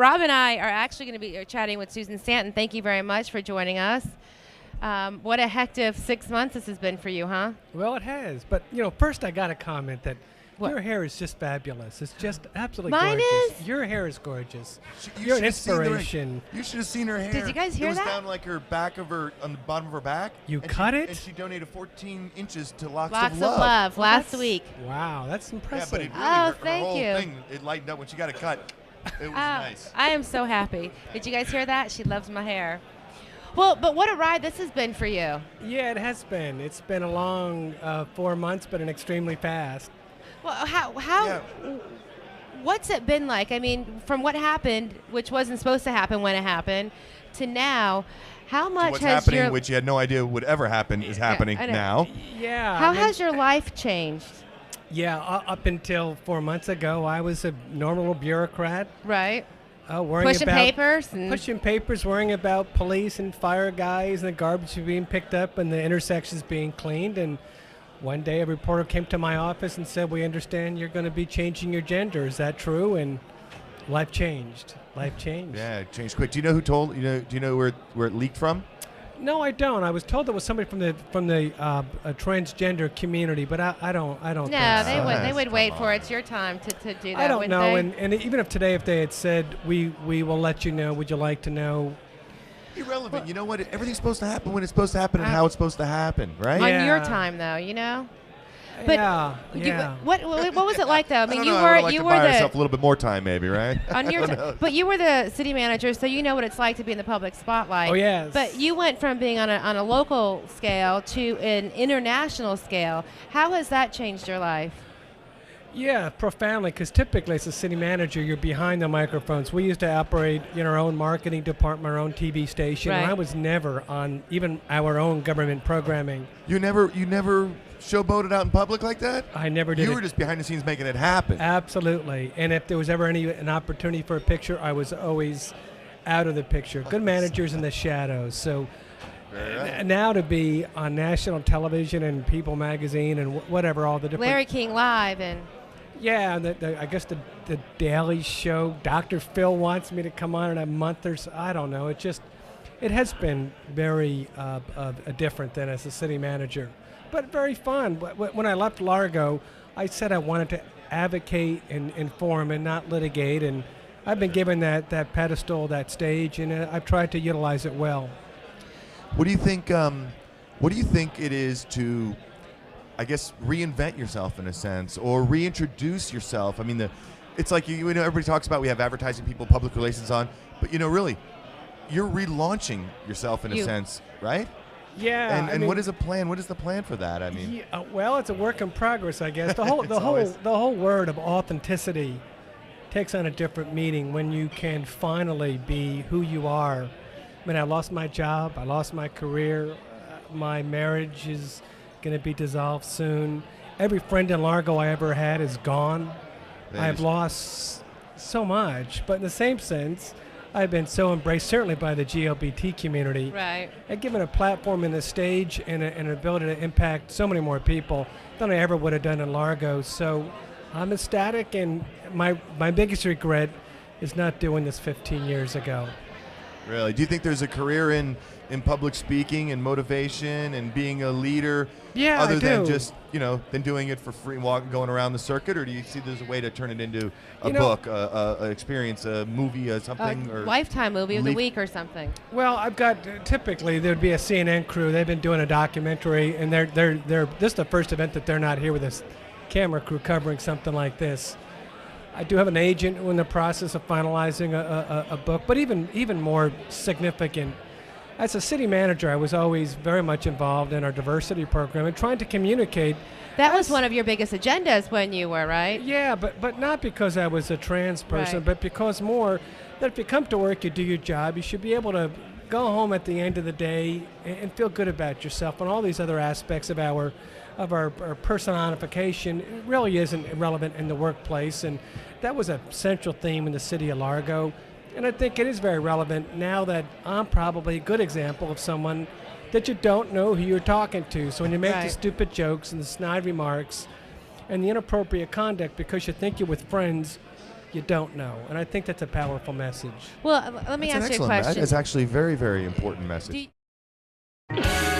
Rob and I are actually going to be chatting with Susan Stanton. Thank you very much for joining us. What a hectic 6 months this has been for you, huh? Well, it has. But, first I got to comment that your hair is just fabulous. It's just absolutely Mine gorgeous. is? Your hair is gorgeous. You You're an should have seen the inspiration. You should have seen her hair. Did you guys hear it was that? down like her back of her, on the bottom of her back. You and cut she, it? And she donated 14 inches to Locks Lots of of Love. love Well, last that's- week. Wow, that's Yeah, impressive. but it really, Oh, her thank whole you. thing, it lightened up when she got it cut. It was nice. I am so happy. Did you guys hear that? She loves my hair. Well, but what a ride this has been for you. Yeah, it has been. It's been a long 4 months, but an extremely fast. Well, how Yeah. what's it been like? I mean, from what happened, which wasn't supposed to happen when it happened, to now, how much What's has happening, your which you had no idea would ever happen, is happening I know. now. Yeah. how I mean, has your life changed? Yeah, up until 4 months ago, I was a normal bureaucrat. Right, Worrying pushing about papers and pushing papers, worrying about police and fire guys and the garbage being picked up and the intersections being cleaned. And one day a reporter came to my office and said, "We understand you're going to be changing your gender. Is that true?" And life changed. Life changed. Yeah, it changed quick. Do you know who told? Do you know where it leaked from? No, I don't. I was told it was somebody from the transgender community, but I don't no, think they so. would Come wait for on. it. It's your time to do that. I don't wouldn't know, they? and even if today, if they had said, we will let you know, would you like to know? Irrelevant. You know what? Everything's supposed to happen when it's supposed to happen and how it's supposed to happen, right? On Yeah. your time, though, you know. But yeah, You- yeah. what was it like, though? I mean, I don't you know, I were would like you to were buy the herself a little bit more time, maybe, right? on your Who knows? but you were the city manager, so you know what it's like to be in the public spotlight. Oh, yes. But you went from being on a local scale to an international scale. How has that changed your life? Yeah, profoundly, because typically as a city manager, you're behind the microphones. We used to operate in our own marketing department, our own TV station, and Right. I was never on even our own government programming. You never showboated out in public like that? I never did You it. were just behind the scenes making it happen. Absolutely. And if there was ever an opportunity for a picture, I was always out of the picture. Good managers in the shadows. So Very right. now to be on national television and People magazine and whatever, all the different... Larry King Live and Yeah, I guess the Daily Show. Dr. Phil wants me to come on in a month or so. I don't know. It has been very different than as a city manager, but very fun. When I left Largo, I said I wanted to advocate and inform and not litigate, and I've been given that pedestal, that stage, and I've tried to utilize it well. What do you think? What do you think it is to, I guess, reinvent yourself in a sense, or reintroduce yourself? I mean, it's like you know, everybody talks about we have advertising people, public relations on, but really, you're relaunching yourself in a sense, right? Yeah. And I mean, what is a plan? What is the plan for that? I mean, yeah, well, it's a work in progress, I guess. The whole always- the whole word of authenticity takes on a different meaning when you can finally be who you are. I mean, I lost my job, I lost my career, my marriage is going to be dissolved soon. Every friend in Largo I ever had is gone. I've lost so much, but in the same sense, I've been so embraced, certainly by the GLBT community, right. and given a platform and a stage and an ability to impact so many more people than I ever would have done in Largo. So I'm ecstatic, and my biggest regret is not doing this 15 years ago. really, do you think there's a career in public speaking and motivation and being a leader? Yeah, other I than do. just than doing it for free, going around the circuit, or do you see there's a way to turn it into a You know- book, a experience, a movie, something? or Lifetime movie of the Leaf- week or something. Well, I've got typically there'd be a CNN crew. They've been doing a documentary, and they're this is the first event that they're not here with this camera crew covering something like this. I do have an agent who in the process of finalizing a book, but even more significant, as a city manager, I was always very much involved in our diversity program and trying to communicate. That was one of your biggest agendas when you were, right? Yeah, but not because I was a trans person, Right. but because more that if you come to work, you do your job, you should be able to go home at the end of the day and feel good about yourself, and all these other aspects of our personification really isn't relevant in the workplace, and that was a central theme in the city of Largo. And I think it is very relevant now that I'm probably a good example of someone that you don't know who you're talking to. So when you make the Right. stupid jokes and the snide remarks and the inappropriate conduct because you think you're with friends, you don't know. And I think that's a powerful message. Well, let me That's an ask you a excellent question. It's actually a very, very important message. Do you-